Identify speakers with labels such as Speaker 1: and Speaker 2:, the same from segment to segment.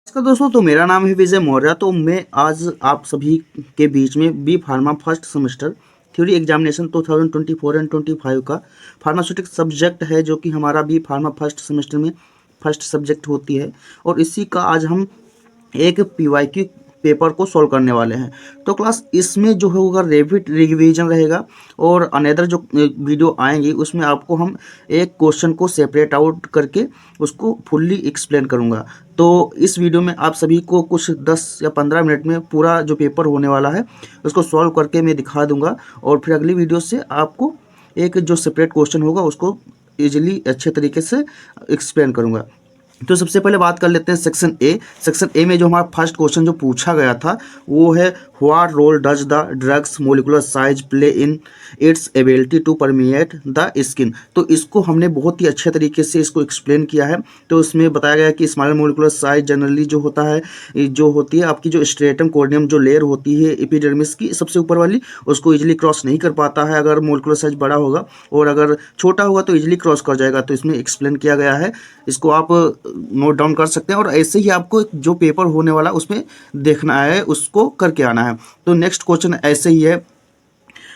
Speaker 1: नमस्कार दोस्तों, तो मेरा नाम है विजय मौर्य। तो मैं आज आप सभी के बीच में B pharma first semester theory examination 2024 and 25 का फार्मास्यूटिक सब्जेक्ट है, जो कि हमारा बी फार्मा फर्स्ट सेमेस्टर में फर्स्ट सब्जेक्ट होती है। और इसी का आज हम एक पीवाईक्यू पेपर को सॉल्व करने वाले हैं। तो क्लास इसमें जो होगा रैपिड रिवीजन रहेगा, और अनदर जो वीडियो आएंगी उसमें आपको हम एक क्वेश्चन को सेपरेट आउट करके उसको फुल्ली एक्सप्लेन करूंगा। तो इस वीडियो में आप सभी को कुछ 10 या 15 मिनट में पूरा जो पेपर होने वाला है उसको सॉल्व करके मैं दिखा दूंगा, और फिर अगली वीडियो से आपको एक जो सेपरेट क्वेश्चन होगा उसको ईजिली अच्छे तरीके से एक्सप्लेन करूंगा। तो सबसे पहले बात कर लेते हैं सेक्शन ए में जो हमारा फर्स्ट क्वेश्चन जो पूछा गया था वो है, what role does the drugs molecular size play in its ability to permeate the skin. तो इसको हमने बहुत ही अच्छे तरीके से इसको एक्सप्लेन किया है। तो इसमें बताया गया है कि स्मॉल मोलिकुलर साइज जनरली जो होता है, जो होती है आपकी जो स्ट्रेटम कोर्नियम जो लेयर होती है एपिडर्मिस की सबसे ऊपर वाली, उसको इजीली क्रॉस नहीं कर पाता है अगर मोलिकुलर साइज बड़ा होगा, और अगर छोटा होगा तो इजीली क्रॉस कर जाएगा। तो इसमें एक्सप्लेन किया गया है, इसको आप नोट डाउन कर सकते हैं, और ऐसे ही आपको जो पेपर होने वाला उसमें देखना है, उसको करके आना है। तो नेक्स्ट क्वेश्चन ऐसे ही है,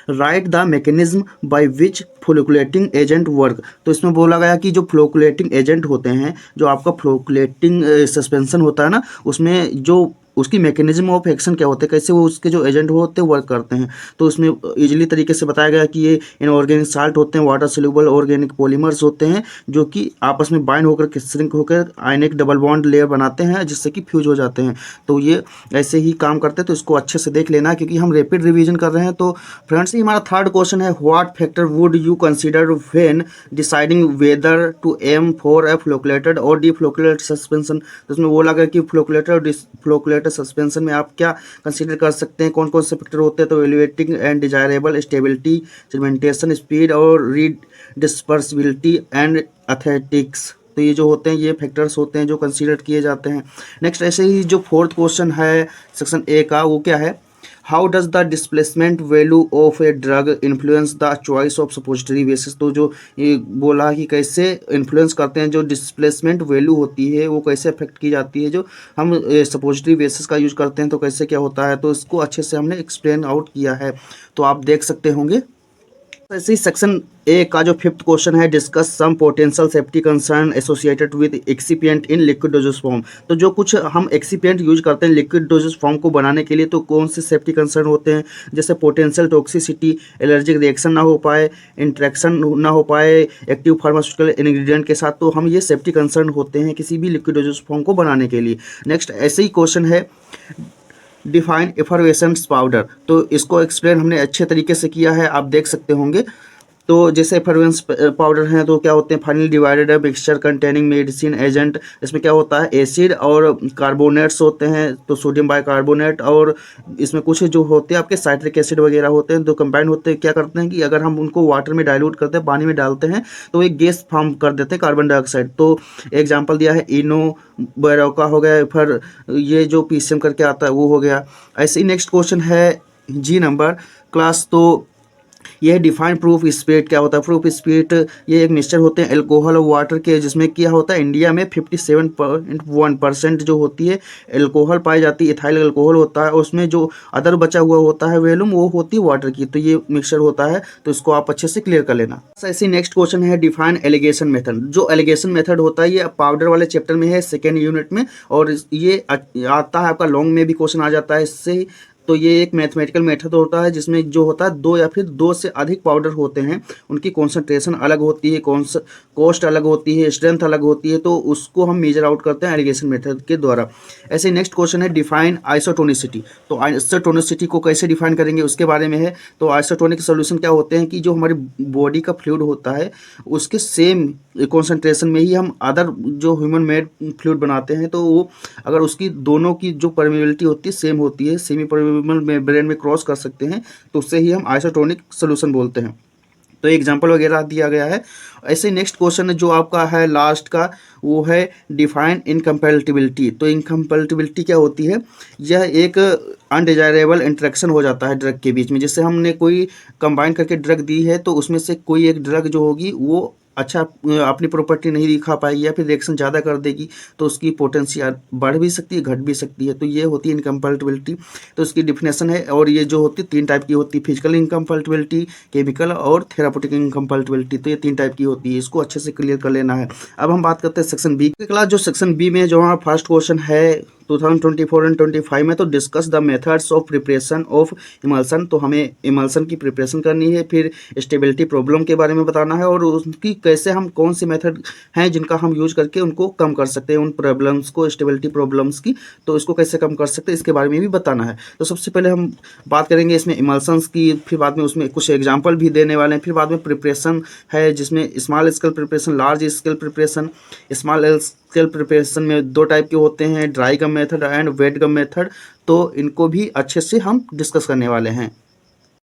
Speaker 1: write the mechanism by which फ्लोकुलेटिंग agent work. तो इसमें बोला गया कि जो फ्लोकुलेटिंग एजेंट होते हैं, जो आपका फ्लोकुलेटिंग सस्पेंशन होता है ना, उसमें जो उसकी मैकेनिज्म ऑफ एक्शन क्या होते हैं, कैसे वो उसके जो एजेंट होते हैं वर्क करते हैं। तो उसमें इजीली तरीके से बताया गया कि ये इनऑर्गेनिक साल्ट होते हैं, वाटर सोल्यूबल ऑर्गेनिक पॉलीमर्स होते हैं, जो कि आपस में बाइंड होकर श्रिंक होकर आयनिक डबल बॉन्ड लेयर बनाते हैं, जिससे कि फ्यूज हो जाते हैं। तो ये ऐसे ही काम करते हैं। तो इसको अच्छे से देख लेना, क्योंकि हम रैपिड रिवीजन कर रहे हैं। तो फ्रेंड्स, ये हमारा थर्ड क्वेश्चन है, what factor would you consider when deciding whether to aim for a flocculated or deflocculated suspension. तो इसमें बोला गया कि फ्लोकुलेटेड और डिफ्लोकुलेटेड सस्पेंशन में आप क्या कंसीडर कर सकते हैं, कौन कौन से फैक्टर होते हैं। तो elevating and desirable stability, sedimentation speed और रीड डिस्पर्सिबिलिटी एंड एथेटिक्स। तो ये जो होते हैं ये फैक्टर्स होते हैं जो कंसीडर किए जाते हैं। नेक्स्ट ऐसे ही जो फोर्थ क्वेश्चन है सेक्शन ए का, वो क्या है, how does the displacement value of a drug influence the choice of suppository basis. तो जो ये बोला कि कैसे इन्फ्लुएंस करते हैं, जो डिस्प्लेसमेंट वैल्यू होती है वो कैसे अफेक्ट की जाती है, जो हम सपोजिटरी बेसिस का यूज करते हैं तो कैसे क्या होता है। तो इसको अच्छे से हमने एक्सप्लेन आउट किया है, तो आप देख सकते होंगे। ऐसे ही सेक्शन ए का जो फिफ्थ क्वेश्चन है, discuss some potential safety concern associated with excipient in liquid doses form. तो जो कुछ हम एक्सीपिएंट यूज करते हैं लिक्विड डोजेस फॉर्म को बनाने के लिए, तो कौन से सेफ्टी कंसर्न होते हैं, जैसे पोटेंशियल टॉक्सिसिटी, एलर्जिक रिएक्शन ना हो पाए, इंट्रैक्शन ना हो पाए एक्टिव फार्मास्यूटिकल इंग्रेडिएंट के साथ। तो हम ये सेफ्टी कंसर्न होते हैं किसी भी लिक्विड डोजेस फॉर्म को बनाने के लिए। नेक्स्ट ऐसे ही क्वेश्चन है, डिफाइन एफरवेसेंस पाउडर। तो इसको एक्सप्लेन हमने अच्छे तरीके से किया है, आप देख सकते होंगे। तो जैसे एफरवेंस पाउडर हैं तो क्या होते हैं, फाइनली डिवाइडेड है मिक्सचर कंटेनिंग मेडिसिन एजेंट। इसमें क्या होता है, एसिड और कार्बोनेट्स होते हैं, तो सोडियम बाइकार्बोनेट, और इसमें कुछ जो होते हैं आपके साइट्रिक एसिड वगैरह होते हैं, तो कंबाइंड होते हैं। क्या करते हैं कि अगर हम उनको वाटर में डाइल्यूट करते हैं, पानी में डालते हैं, तो एक गैस फॉर्म कर देते हैं, कार्बन डाइऑक्साइड। तो एग्जाम्पल दिया है इनो बैरो का हो गया, फिर ये जो पीसीएम करके आता है वो हो गया। ऐसे ही नेक्स्ट क्वेश्चन है जी नंबर क्लास। तो यह डिफाइन प्रूफ स्पिरिट क्या होता है। प्रूफ स्पिरिट ये एक मिक्सचर होते हैं अल्कोहल और वाटर के, जिसमें क्या होता है इंडिया में 57.1% जो होती है अल्कोहल पाई जाती है, इथाइल अल्कोहल होता है, उसमें जो अदर बचा हुआ होता है वैल्यूम वो होती है वाटर की। तो ये मिक्सचर होता है, तो इसको आप अच्छे से क्लियर कर लेना। ऐसे नेक्स्ट क्वेश्चन है, डिफाइन एलिगेशन मेथड। जो एलिगेशन मेथड होता है ये पाउडर वाले चैप्टर में है, सेकेंड यूनिट में, और ये आता है आपका लॉन्ग में भी क्वेश्चन आ जाता है इससे। तो ये एक मैथमेटिकल मेथड होता है जिसमें जो होता है दो या फिर दो से अधिक पाउडर होते हैं, उनकी कॉन्सेंट्रेशन अलग होती है, कॉस्ट अलग होती है, स्ट्रेंथ अलग होती है, तो उसको हम मेजर आउट करते हैं एलिगेशन मेथड के द्वारा। ऐसे नेक्स्ट क्वेश्चन है, डिफाइन आइसोटोनिसिटी। तो आइसोटोनिसिटी को कैसे डिफाइन करेंगे उसके बारे में है। तो आइसोटोनिक सोल्यूशन क्या होते हैं कि जो हमारी बॉडी का फ्लूइड होता है उसके सेम कॉन्सेंट्रेशन में ही हम अदर जो ह्यूमन मेड फ्लूइड बनाते हैं, तो वो अगर उसकी दोनों की जो परमेबिलिटी होती है सेम होती है, सेमी परमेबल मेम्ब्रेन में क्रॉस कर सकते हैं, तो उससे ही हम आइसोटोनिक सोल्यूशन बोलते हैं। तो एग्जाम्पल वगैरह दिया गया है। ऐसे नेक्स्ट क्वेश्चन जो आपका है लास्ट का, वो है डिफाइन इनकम्पैटिबिलिटी। तो इनकम्पैटिबिलिटी क्या होती है, यह एक अनडिजायरेबल इंटरेक्शन हो जाता है ड्रग के बीच में। जैसे हमने कोई कंबाइन करके ड्रग दी है, तो उसमें से कोई एक ड्रग जो होगी वो अच्छा अपनी प्रॉपर्टी नहीं दिखा पाएगी या फिर रिएक्शन ज़्यादा कर देगी तो उसकी पोटेंशियल बढ़ भी सकती है, घट भी सकती है। तो ये होती है इनकम्पैटिबिलिटी। तो इसकी डिफिनेशन है, और ये जो होती है 3 टाइप की होती है, फिजिकल इनकम्पैटिबिलिटी, केमिकल और थेरापेटिक इनकम्पैटिबिलिटी। तो ये 3 टाइप की होती है, इसको अच्छे से क्लियर कर लेना है। अब हम बात करते हैं सेक्शन बी की। क्लास जो सेक्शन बी में जो हमारा फर्स्ट क्वेश्चन है 2024 एंड 25 में, तो discuss the methods of preparation of emulsion. तो हमें इमल्सन की प्रिपरेशन करनी है, फिर स्टेबिलिटी प्रॉब्लम के बारे में बताना है, और उसकी कैसे हम कौन से मेथड हैं जिनका हम यूज करके उनको कम कर सकते हैं, उन प्रॉब्लम्स को, स्टेबिलिटी प्रॉब्लम्स की, तो इसको कैसे कम कर सकते हैं इसके बारे में भी बताना है। तो सबसे पहले हम बात करेंगे इसमें इमल्सन्स की, फिर बाद में उसमें कुछ एग्जाम्पल भी देने वाले हैं, फिर बाद में प्रिपरेशन है जिसमें small scale preparation, large scale preparation. Small scale preparation में 2 टाइप के होते हैं, dry gum method and wet gum method. तो इनको भी अच्छे से हम डिस्कस करने वाले हैं।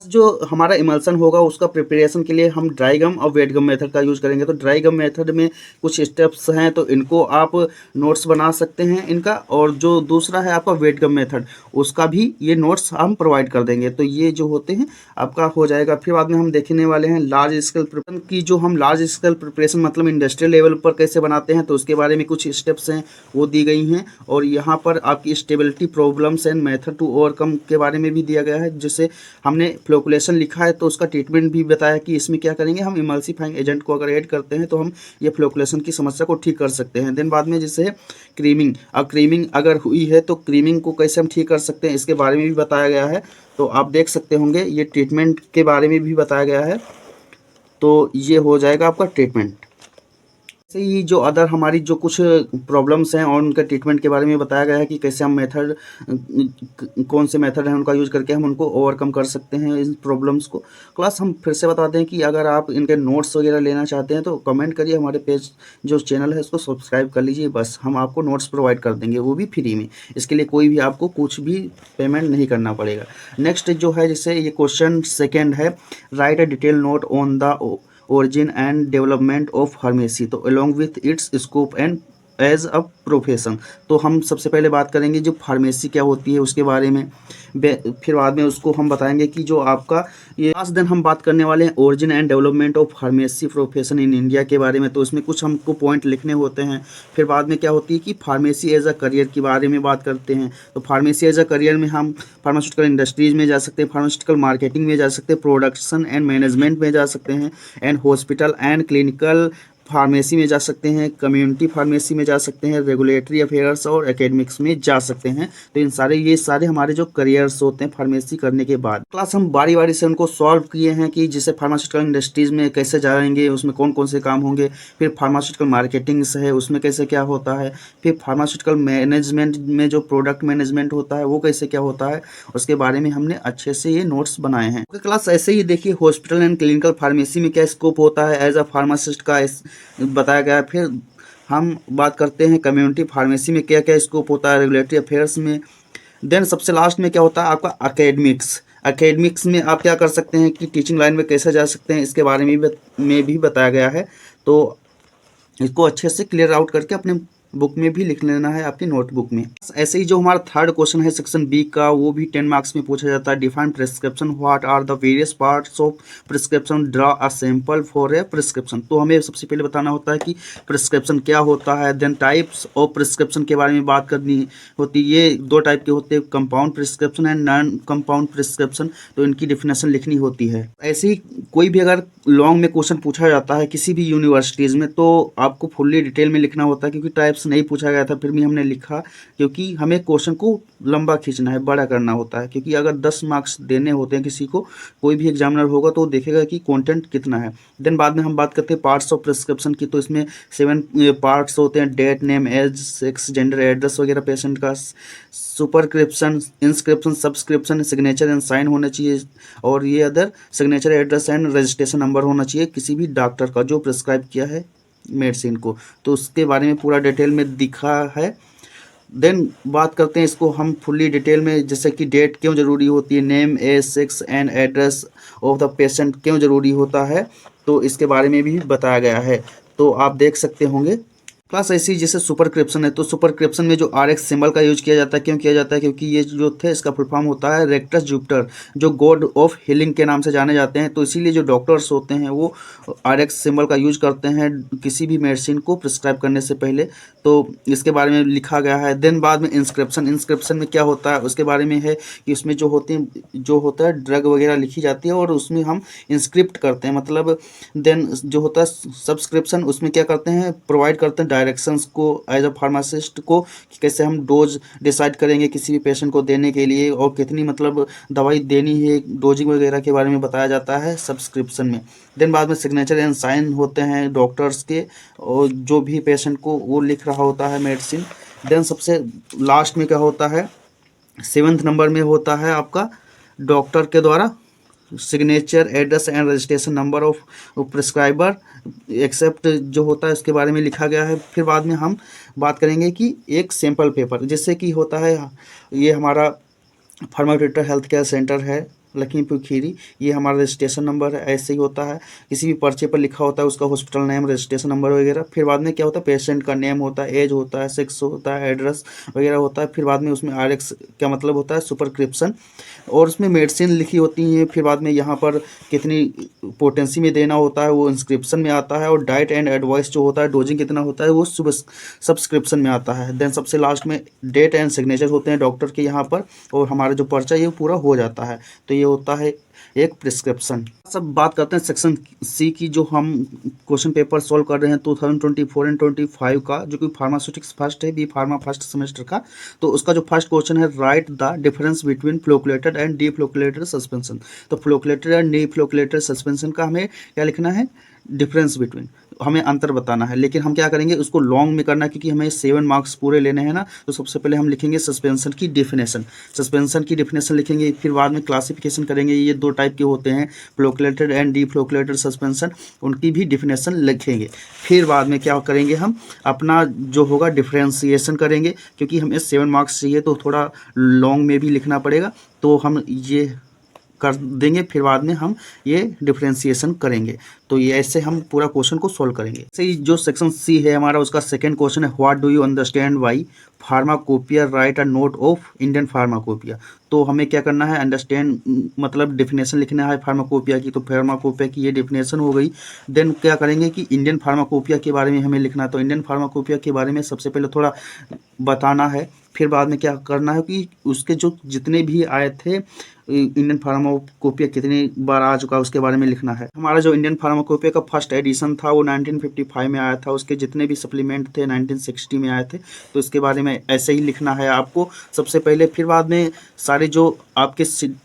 Speaker 1: जो हमारा इमल्सन होगा उसका प्रिपरेशन के लिए हम ड्राई गम और वेट गम मेथड का यूज़ करेंगे। तो ड्राई गम मेथड में कुछ स्टेप्स हैं, तो इनको आप नोट्स बना सकते हैं इनका, और जो दूसरा है आपका वेट गम मेथड, उसका भी ये नोट्स हम प्रोवाइड कर देंगे। तो ये जो होते हैं आपका हो जाएगा। फिर बाद में हम देखने वाले हैं लार्ज स्केल प्रिपरेशन की। जो हम लार्ज स्केल प्रिपरेशन मतलब इंडस्ट्रियल लेवल पर कैसे बनाते हैं, तो उसके बारे में कुछ स्टेप्स हैं वो दी गई हैं, और यहाँ पर आपकी stability problems and method to overcome के बारे में भी दिया गया है। जिससे हमने फ्लोकुलेशन लिखा है तो उसका ट्रीटमेंट भी बताया कि इसमें क्या करेंगे, हम इमल्सीफाइंग एजेंट को अगर ऐड करते हैं तो हम ये फ्लोकुलेशन की समस्या को ठीक कर सकते हैं। देन बाद में जैसे क्रीमिंग, अब क्रीमिंग अगर हुई है तो क्रीमिंग को कैसे हम ठीक कर सकते हैं इसके बारे में भी बताया गया है। तो आप देख सकते होंगे ये ट्रीटमेंट के बारे में भी बताया गया है। तो ये हो जाएगा आपका ट्रीटमेंट। ऐसे ही जो अदर हमारी जो कुछ प्रॉब्लम्स हैं और उनके ट्रीटमेंट के बारे में बताया गया है कि कैसे हम मेथड, कौन से मेथड हैं उनका यूज़ करके हम उनको ओवरकम कर सकते हैं इन प्रॉब्लम्स को। क्लास हम फिर से बताते हैं कि अगर आप इनके नोट्स वगैरह लेना चाहते हैं तो कमेंट करिए, हमारे पेज जो चैनल है उसको सब्सक्राइब कर लीजिए, बस हम आपको नोट्स प्रोवाइड कर देंगे, वो भी फ्री में। इसके लिए कोई भी आपको कुछ भी पेमेंट नहीं करना पड़ेगा। नेक्स्ट जो है जैसे ये क्वेश्चन सेकेंड है, right a detail note on the origin and development of pharmacy, तो along with its scope and as a profession. तो हम सबसे पहले बात करेंगे जो फार्मेसी क्या होती है उसके बारे में, फिर बाद में उसको हम बताएंगे कि जो आपका ये लास्ट दिन हम बात करने वाले हैं origin and development of pharmacy profession in India के बारे में। तो इसमें कुछ हमको पॉइंट लिखने होते हैं। फिर बाद में क्या होती है कि फार्मेसी एज अ करियर के बारे में बात करते हैं। तो फार्मेसी एज अ करियर में हम फार्मास्यूटिकल इंडस्ट्रीज में जा सकते हैं, फार्मास्यूटिकल मार्केटिंग में जा सकते हैं, प्रोडक्शन एंड मैनेजमेंट में जा सकते हैं, and hospital and clinical pharmacy में जा सकते हैं, कम्युनिटी फार्मेसी में जा सकते हैं, रेगुलेटरी अफेयर्स और एकेडमिक्स में जा सकते हैं। तो ये सारे हमारे जो करियर्स होते हैं फार्मेसी करने के बाद। क्लास हम बारी बारी से उनको सॉल्व किए हैं कि जैसे फार्मास्यूटिकल इंडस्ट्रीज में कैसे जाएंगे, उसमें कौन कौन से काम होंगे, फिर फार्मास्यूटिकल मार्केटिंग्स है उसमें कैसे क्या होता है, फिर फार्मास्यूटिकल मैनेजमेंट में जो प्रोडक्ट मैनेजमेंट होता है वो कैसे क्या होता है, उसके बारे में हमने अच्छे से ये नोट्स बनाए हैं। क्लास ऐसे ही देखिए हॉस्पिटल एंड क्लिनिकल फार्मेसी में क्या स्कोप होता है एज अ फार्मासिस्ट का बताया गया है। फिर हम बात करते हैं कम्युनिटी फार्मेसी में क्या क्या स्कोप होता है, रेगुलेटरी अफेयर्स में। देन सबसे लास्ट में क्या होता है आपका एकेडमिक्स। एकेडमिक्स में आप क्या कर सकते हैं कि टीचिंग लाइन में कैसे जा सकते हैं इसके बारे में भी बताया गया है। तो इसको अच्छे से क्लियर आउट करके अपने बुक में भी लिख लेना है, आपकी नोटबुक में। ऐसे ही जो हमारा थर्ड क्वेश्चन है सेक्शन बी का, वो भी 10 मार्क्स में पूछा जाता है। Define prescription, what are the various parts of prescription, draw a sample for a prescription. तो हमें सबसे पहले बताना होता है कि प्रिस्क्रिप्शन क्या होता है। देन टाइप्स ऑफ प्रिस्क्रिप्शन के बारे में बात करनी होती है। ये 2 टाइप के होते हैं, compound prescription and non compound prescription. तो इनकी डिफिनेशन लिखनी होती है। ऐसे ही कोई भी अगर लॉन्ग में क्वेश्चन पूछा जाता है किसी भी यूनिवर्सिटीज़ में, तो आपको फुल्ली डिटेल में लिखना होता है। क्योंकि टाइप्स नहीं पूछा गया था फिर भी हमने लिखा, क्योंकि हमें क्वेश्चन को लंबा खींचना है, बड़ा करना होता है। क्योंकि अगर 10 मार्क्स देने होते हैं किसी को, कोई भी एग्जामिनर होगा तो देखेगा कि कंटेंट कितना है। देन बाद में हम बात करते हैं पार्ट्स ऑफ प्रिस्क्रिप्शन की। तो इसमें 7 पार्ट्स होते हैं, date, name, age, sex, gender, address वगैरह पेशेंट का, superscription, inscription, subscription, signature and sign होना चाहिए, और ये other signature, address and registration number होना चाहिए किसी भी डॉक्टर का जो प्रिस्क्राइब किया है मेडिसिन को। तो उसके बारे में पूरा डिटेल में दिखा है। देन बात करते हैं इसको हम फुल्ली डिटेल में, जैसे कि डेट क्यों ज़रूरी होती है, name, age, sex and address of the patient क्यों ज़रूरी होता है, तो इसके बारे में भी बताया गया है। तो आप देख सकते होंगे क्लास ऐसी जैसे सुपरक्रिप्शन है, तो सुपरक्रिप्शन में जो RX सिंबल का यूज किया जाता है, क्यों किया जाता है? क्योंकि ये जो थे इसका फुल फॉर्म होता है रेक्टस जुपिटर, जो गॉड ऑफ हीलिंग के नाम से जाने जाते हैं। तो इसीलिए जो डॉक्टर्स होते हैं वो RX सिंबल का यूज करते हैं किसी भी मेडिसिन को प्रिस्क्राइब करने से पहले। तो इसके बारे में लिखा गया है। देन बाद में इंस्क्रिप्शन, इंस्क्रिप्शन में क्या होता है उसके बारे में है कि उसमें जो होता है ड्रग वगैरह लिखी जाती है और उसमें हम इंस्क्रिप्ट करते हैं, मतलब देन जो होता है सब्सक्रिप्शन, उसमें क्या करते हैं, प्रोवाइड करते हैं डायरेक्शंस को एज अ फार्मासिस्ट को कि कैसे हम डोज डिसाइड करेंगे किसी भी पेशेंट को देने के लिए और कितनी मतलब दवाई देनी है, डोजिंग वगैरह के बारे में बताया जाता है सब्सक्रिप्शन में। देन बाद में सिग्नेचर एंड साइन होते हैं डॉक्टर्स के, और जो भी पेशेंट को वो लिख रहा होता है मेडिसिन। देन सबसे लास्ट में क्या होता है, 7th नंबर में होता है आपका डॉक्टर के द्वारा signature, address and registration number of prescriber except जो होता है उसके बारे में लिखा गया है। फिर बाद में हम बात करेंगे कि एक सैंपल पेपर, जिससे कि होता है ये हमारा फार्मास्यूटिकल हेल्थ केयर सेंटर है लखीमपुर खीरी, ये हमारा रजिस्ट्रेशन नंबर है। ऐसे ही होता है किसी भी पर्चे पर लिखा होता है उसका हॉस्पिटल नेम, रजिस्ट्रेशन नंबर वगैरह। फिर बाद में क्या होता है, पेशेंट का नेम होता है, एज होता है, सेक्स होता है, एड्रेस वगैरह होता है। फिर बाद में उसमें RX का मतलब होता है सुपरक्रिप्शन, और उसमें मेडिसिन लिखी होती हैं। फिर बाद में यहाँ पर कितनी पोटेंसी में देना होता है वो इंस्क्रिप्शन में आता है, और डाइट एंड एडवाइस जो होता है डोजिंग कितना होता है वो सब्सक्रिप्शन में आता है। देन सबसे लास्ट में डेट एंड सिग्नेचर होते हैं डॉक्टर के यहाँ पर, और हमारा जो पर्चा ये पूरा हो जाता है। तो ये होता है एक प्रिस्क्रिप्शन। सब बात करते हैं सेक्शन C की, जो हम क्वेश्चन पेपर सॉल्व कर रहे हैं 2024 एंड 25 का, जो कि फार्मास्यूटिक्स फर्स्ट है, बी फार्मा फर्स्ट सेमेस्टर का। तो उसका जो फर्स्ट क्वेश्चन है, write the difference between flocculated and deflocculated suspension. तो फ्लोकुलेटेड एंड डीफ्लोकुलेटेड सस्पेंशन का हमें क्या लिखना है, डिफरेंस बिटवीन, हमें अंतर बताना है। लेकिन हम क्या करेंगे, उसको लॉन्ग में करना है क्योंकि हमें 7 मार्क्स पूरे लेने हैं ना। तो सबसे पहले हम लिखेंगे सस्पेंशन की डेफिनेशन, सस्पेंशन की डेफिनेशन लिखेंगे। फिर बाद में क्लासिफिकेशन करेंगे, ये 2 टाइप के होते हैं, फ्लोकुलेटेड एंड डीफ्लोकुलेटेड सस्पेंशन, उनकी भी डेफिनेशन लिखेंगे। फिर बाद में क्या करेंगे, हम अपना जो होगा डिफ्रेंसिएशन करेंगे, क्योंकि हमें 7 मार्क्स चाहिए तो थोड़ा लॉन्ग में भी लिखना पड़ेगा, तो हम ये कर देंगे। फिर बाद में हम ये डिफरेंशिएशन करेंगे। तो ये ऐसे हम पूरा क्वेश्चन को सॉल्व करेंगे। ऐसे ही जो सेक्शन C है हमारा, उसका सेकंड क्वेश्चन है, what do you understand by pharmacopoeia, right a note of Indian pharmacopoeia. तो हमें क्या करना है, अंडरस्टैंड मतलब डेफिनेशन लिखना है फार्माकोपिया की। तो फार्माकोपिया की ये डेफिनेशन हो गई। देन क्या करेंगे कि इंडियन फार्माकोपिया के बारे में हमें लिखना है। तो इंडियन फार्माकोपिया के बारे में सबसे पहले थोड़ा बताना है। फिर बाद में क्या करना है कि उसके जो जितने भी आए थे, इंडियन फार्माकोपिया कितनी बार आ चुका है उसके बारे में लिखना है। हमारा जो इंडियन फार्माकोपिया का फर्स्ट एडिशन था वो 1955 में आया था, उसके जितने भी सप्लीमेंट थे 1960 में आए थे। तो इसके बारे में ऐसे ही लिखना है आपको सबसे पहले। फिर बाद में सारे जो आपके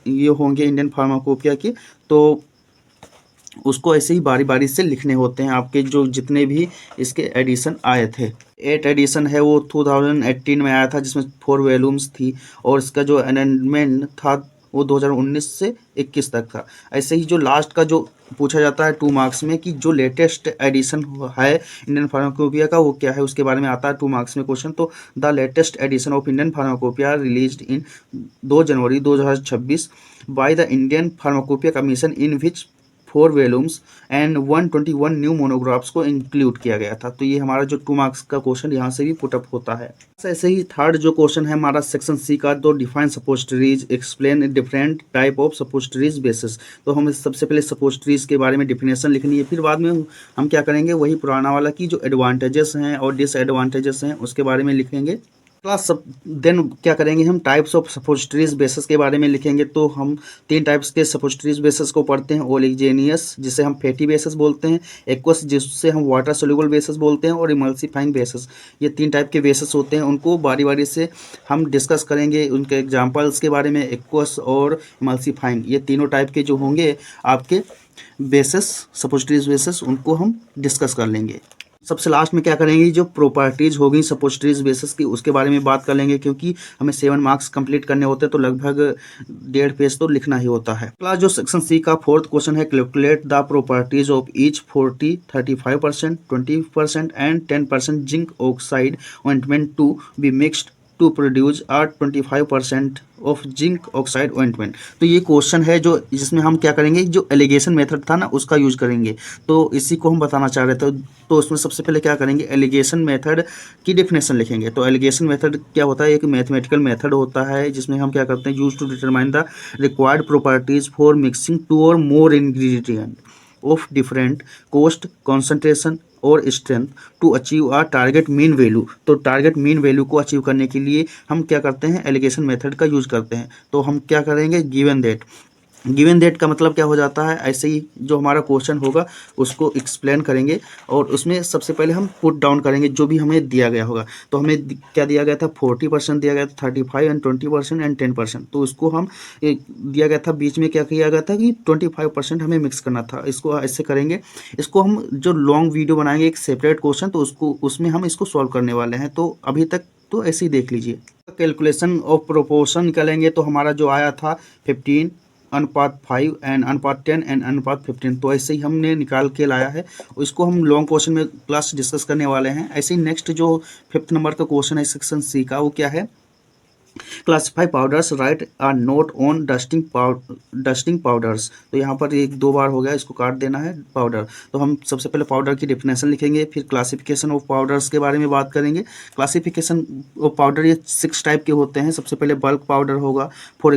Speaker 1: ये होंगे इंडियन फार्माकोपिया के, तो उसको ऐसे ही बारी बारी से लिखने होते हैं आपके जो जितने भी इसके एडिशन आए थे। 8 एडिशन है वो 2018 में आया था, जिसमें 4 वॉल्यूम्स थी, और इसका जो अमेंडमेंट था वो 2019 से 21 तक था। ऐसे ही जो लास्ट का जो पूछा जाता है 2 मार्क्स में कि जो लेटेस्ट एडिशन है इंडियन फार्माकोपिया का वो क्या है, उसके बारे में आता है 2 मार्क्स में क्वेश्चन। तो the latest edition of Indian pharmacopoeia released in 2 January 2026 by the Indian pharmacopoeia commission, in which 4 volumes and 121 new monographs को इंक्लूड किया गया था। तो ये हमारा जो 2 मार्क्स का क्वेश्चन यहाँ से भी पुटअप होता है। ऐसे ही थर्ड जो क्वेश्चन है हमारा सेक्शन C का, तो define suppositories, explain different type of suppositories basis. तो हम सबसे पहले सपोजिटरीज के बारे में डिफिनेशन लिखनी है। फिर बाद में हम क्या करेंगे, वही पुराना वाला की जो एडवांटेजेस हैं और डिसएडवांटेजेस हैं उसके बारे में लिखेंगे। क्लास सब देन क्या करेंगे, हम टाइप्स ऑफ सपोजिटरीज बेसिस के बारे में लिखेंगे। तो हम 3 टाइप्स के सपोजिटरीज बेसिस को पढ़ते हैं, ओलिगोजेनियस जिसे हम फैटी बेसिस बोलते हैं, एक्वस जिससे हम वाटर सोल्यूबल बेसिस बोलते हैं, और इमल्सिफाइंग बेसिस। ये 3 टाइप के बेसिस होते हैं, उनको बारी बारी से हम डिस्कस करेंगे, उनके एग्जाम्पल्स के बारे में। एक्वस और इमल्सिफाइंग ये तीनों टाइप के जो होंगे आपके बेसिस, सपोजिटरीज बेसिस, उनको हम डिस्कस कर लेंगे। सबसे लास्ट में क्या करेंगे, जो प्रॉपर्टीज होगी सपोजिटरीज बेसिस की उसके बारे में बात कर लेंगे, क्योंकि हमें 7 मार्क्स कंप्लीट करने होते हैं तो लगभग 1.5 पेज तो लिखना ही होता है। क्लास जो सेक्शन C का 4th क्वेश्चन है, calculate the properties of each 40, 35%, 20% and 10% zinc oxide ointment to be mixed to produce 25% of zinc oxide ointment. तो ये क्वेश्चन है जो जिसमें हम क्या करेंगे, जो एलिगेशन मेथड था ना उसका यूज करेंगे। तो इसी को हम बताना चाह रहे थे। तो उसमें सबसे पहले क्या करेंगे, एलिगेशन मेथड की डेफिनेशन लिखेंगे। तो एलिगेशन मेथड क्या होता है, एक मैथमेटिकल मेथड होता है जिसमें हम क्या करते हैं, use to determine the required properties for mixing two और more ingredient of different cost, concentration और strength to achieve a target mean value. तो टारगेट मीन वैल्यू को अचीव करने के लिए हम क्या करते हैं, एलिगेशन मेथड का यूज करते हैं। तो हम क्या करेंगे, गिवन दैट। गिवन दैट का मतलब क्या हो जाता है, ऐसे ही जो हमारा क्वेश्चन होगा उसको एक्सप्लेन करेंगे और उसमें सबसे पहले हम पुट डाउन करेंगे जो भी हमें दिया गया होगा। तो हमें क्या दिया गया था, 40% दिया गया था, 35 एंड 20% एंड 10%। तो उसको हम दिया गया था, बीच में क्या किया गया था कि 25% हमें मिक्स करना था। इसको ऐसे करेंगे। इसको हम जो लॉन्ग वीडियो बनाएंगे एक सेपरेट क्वेश्चन, तो उसमें हम इसको सॉल्व करने वाले हैं। तो अभी तक तो ऐसे ही देख लीजिए। कैलकुलेशन ऑफ प्रोपोर्शन निकालेंगे तो हमारा जो आया था 15 अनुपात 5 एंड अनुपात 10 एंड अनुपात 15। तो ऐसे ही हमने निकाल के लाया है। इसको हम लॉन्ग क्वेश्चन में क्लास डिस्कस करने वाले हैं। ऐसे ही नेक्स्ट जो 5th नंबर का क्वेश्चन है सेक्शन सी का, वो क्या है, classify powders, write a note on dusting powders. तो यहाँ पर एक 2 बार हो गया, इसको काट देना है पाउडर। तो हम सबसे पहले पाउडर की डेफिनेशन लिखेंगे, फिर क्लासिफिकेशन ऑफ पाउडर्स के बारे में बात करेंगे। क्लासिफिकेशन ऑफ पाउडर ये 6 टाइप के होते हैं। सबसे पहले बल्क पाउडर होगा for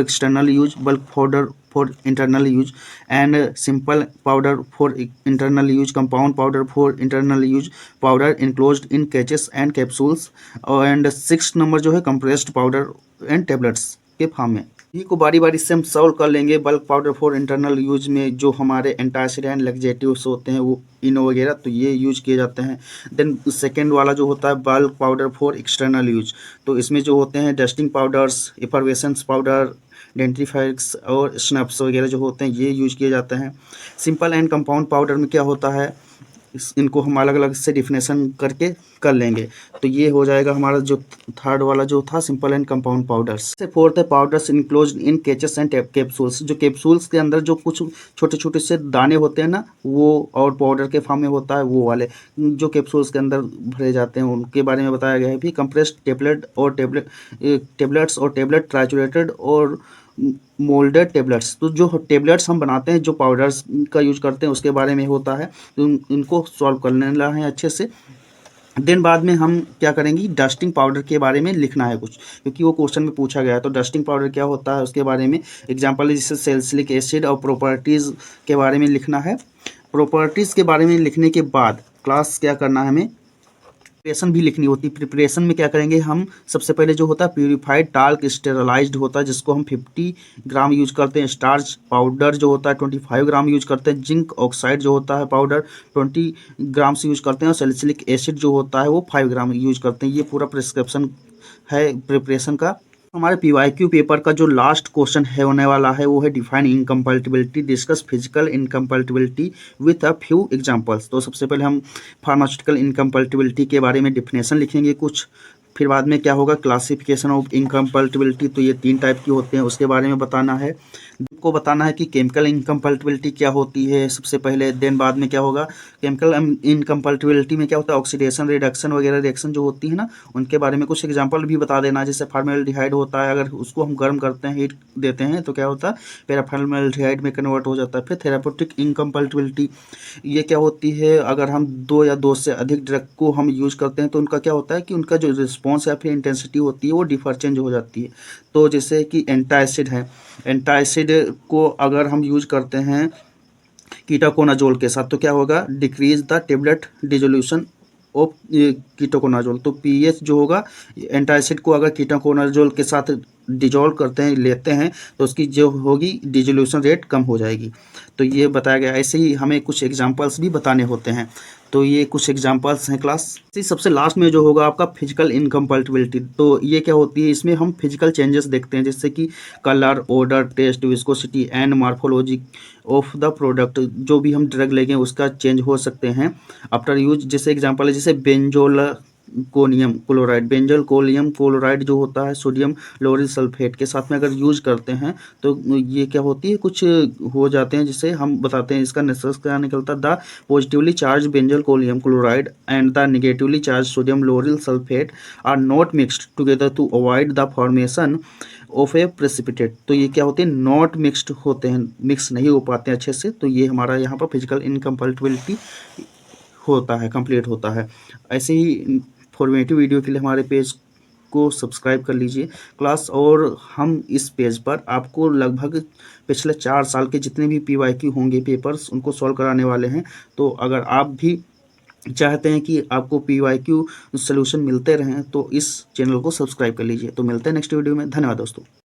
Speaker 1: external use, bulk powder for internal use and simple powder for internal use, compound powder for internal use, powder enclosed in catches and capsules. And 6th number जो है compressed powder and tablets के form में। इन्हीं को बारी बारी से हम सॉल्व कर लेंगे। Bulk powder for internal use में जो हमारे एंटासिड एंड लैक्सेटिव्स होते हैं, वो इनो वगैरह, तो ये यूज किए जाते हैं। देन सेकेंड वाला जो होता है bulk powder for external use, तो इसमें जो होते हैं डस्टिंग पाउडर्स, एफरवेसेंस पाउडर, डेंटिफाइक्स और स्नैप्स वगैरह जो होते हैं ये यूज किए जाते हैं। सिंपल एंड कंपाउंड पाउडर में क्या होता है, इनको हम अलग अलग से डिफिनेशन करके कर लेंगे। तो ये हो जाएगा हमारा जो 3rd वाला जो था simple and compound powders. 4th है powders enclosed in catches and capsules. जो कैप्सूल्स के अंदर जो कुछ छोटे छोटे से दाने होते हैं ना, वो और पाउडर के फॉर्म में होता है, वो वाले जो कैप्सूल्स के अंदर भरे जाते हैं उनके बारे में बताया गया है। भी कंप्रेस्ड टेबलेट्स और टेबलेट ट्राइचुरेटेड और मोल्डेड टेबलेट्स। तो जो टेबलेट्स हम बनाते हैं, जो पाउडर्स का यूज करते हैं, उसके बारे में होता है। तो इनको सॉल्व कर लेना है अच्छे से। देन बाद में हम क्या करेंगे, डस्टिंग पाउडर के बारे में लिखना है कुछ, क्योंकि वो क्वेश्चन में पूछा गया है। तो डस्टिंग पाउडर क्या होता है उसके बारे में एग्जांपल है, जैसे सैलिसिलिक एसिड और प्रॉपर्टीज़ के बारे में लिखना है। प्रॉपर्टीज़ के बारे में लिखने के बाद क्लास क्या करना है, हमें प्रिपरेशन भी लिखनी होती है। प्रिपरेशन में क्या करेंगे हम, सबसे पहले जो होता है प्यूरिफाइड टाल्क स्टेरलाइज्ड होता है, जिसको हम 50 ग्राम यूज करते हैं। स्टार्च पाउडर जो होता है 25 ग्राम यूज करते हैं। जिंक ऑक्साइड जो होता है पाउडर 20 ग्राम से यूज करते हैं। और सैलिसिलिक एसिड जो होता है वो 5 ग्राम यूज करते हैं। ये पूरा प्रिस्क्रिप्शन है प्रिपरेशन का। हमारे पीवाईक्यू पेपर का जो लास्ट क्वेश्चन है होने वाला है वो है define incompatibility, discuss physical incompatibility with a few examples. तो सबसे पहले हम फार्मास्यूटिकल इनकम्पैटिबिलिटी के बारे में डिफिनेशन लिखेंगे कुछ, फिर बाद में क्या होगा क्लासिफिकेशन ऑफ इनकम्पैटिबिलिटी। तो ये 3 टाइप की होते हैं, उसके बारे में बताना है। को बताना है कि केमिकल इनकम्पैटिबिलिटी क्या होती है सबसे पहले। देन बाद में क्या होगा, केमिकल इनकम्पैटिबिलिटी में क्या होता है, ऑक्सीडेशन रिडक्शन वगैरह रिएक्शन जो होती है ना, उनके बारे में कुछ एग्जांपल भी बता देना। जैसे फॉर्मेल्डिहाइड होता है, अगर उसको हम गर्म करते हैं, हीट देते हैं, तो क्या होता है पैराफॉर्मेल्डिहाइड में कन्वर्ट हो जाता है। फिर थेराप्यूटिक इनकम्पैटिबिलिटी, ये क्या होती है, अगर हम 2 या 2 से अधिक ड्रग को हम यूज करते हैं तो उनका क्या होता है कि उनका जो रिस्पॉन्स या फिर इंटेंसिटी होती है वो डिफर चेंज हो जाती है। तो जैसे कि एंटासिड है, एंटासिड को अगर हम यूज करते हैं कीटोकोनाजोल के साथ, तो क्या होगा, decrease the tablet dissolution of ketoconazole. तो पीएच जो होगा, एंटासिड को अगर कीटोकोनाजोल के साथ डिजोल्व करते हैं, लेते हैं, तो उसकी जो होगी डिजोल्यूशन रेट कम हो जाएगी। तो ये बताया गया। ऐसे ही हमें कुछ एग्जांपल्स भी बताने होते हैं। तो ये कुछ एग्जांपल्स हैं क्लास। सबसे लास्ट में जो होगा आपका फिजिकल इनकम्पैटिबिलिटी। तो ये क्या होती है, इसमें हम फिजिकल चेंजेस देखते हैं, जैसे कि colour, odour, taste, viscosity and morphology of the product. जो भी हम ड्रग लेंगे उसका चेंज हो सकते हैं आफ्टर यूज। जैसे एग्जांपल है, जैसे कोनियम क्लोराइड, बेंजल कोलियम क्लोराइड जो होता है सोडियम लोरिल सल्फेट के साथ में अगर यूज करते हैं तो ये क्या होती है, कुछ हो जाते हैं, जिसे हम बताते हैं इसका निष्कर्ष क्या निकलता है। The positively charge benzalkonium chloride and the negatively charge sodium lauryl sulphate are not mixed together to avoid the formation of a precipitate. तो ये क्या होते हैं, नॉट मिक्सड होते हैं, मिक्स नहीं हो पाते हैं अच्छे से, तो ये हमारा यहाँ पर फिजिकल इनकम्पैटिबिलिटी होता है, कंप्लीट होता है। ऐसे ही इंफॉर्मेटिव वीडियो के लिए हमारे पेज को सब्सक्राइब कर लीजिए क्लास। और हम इस पेज पर आपको लगभग पिछले 4 साल के जितने भी PYQ होंगे पेपर्स उनको सॉल्व कराने वाले हैं। तो अगर आप भी चाहते हैं कि आपको PYQ सोल्यूशन मिलते रहें तो इस चैनल को सब्सक्राइब कर लीजिए। तो मिलते हैं नेक्स्ट वीडियो में। धन्यवाद दोस्तों।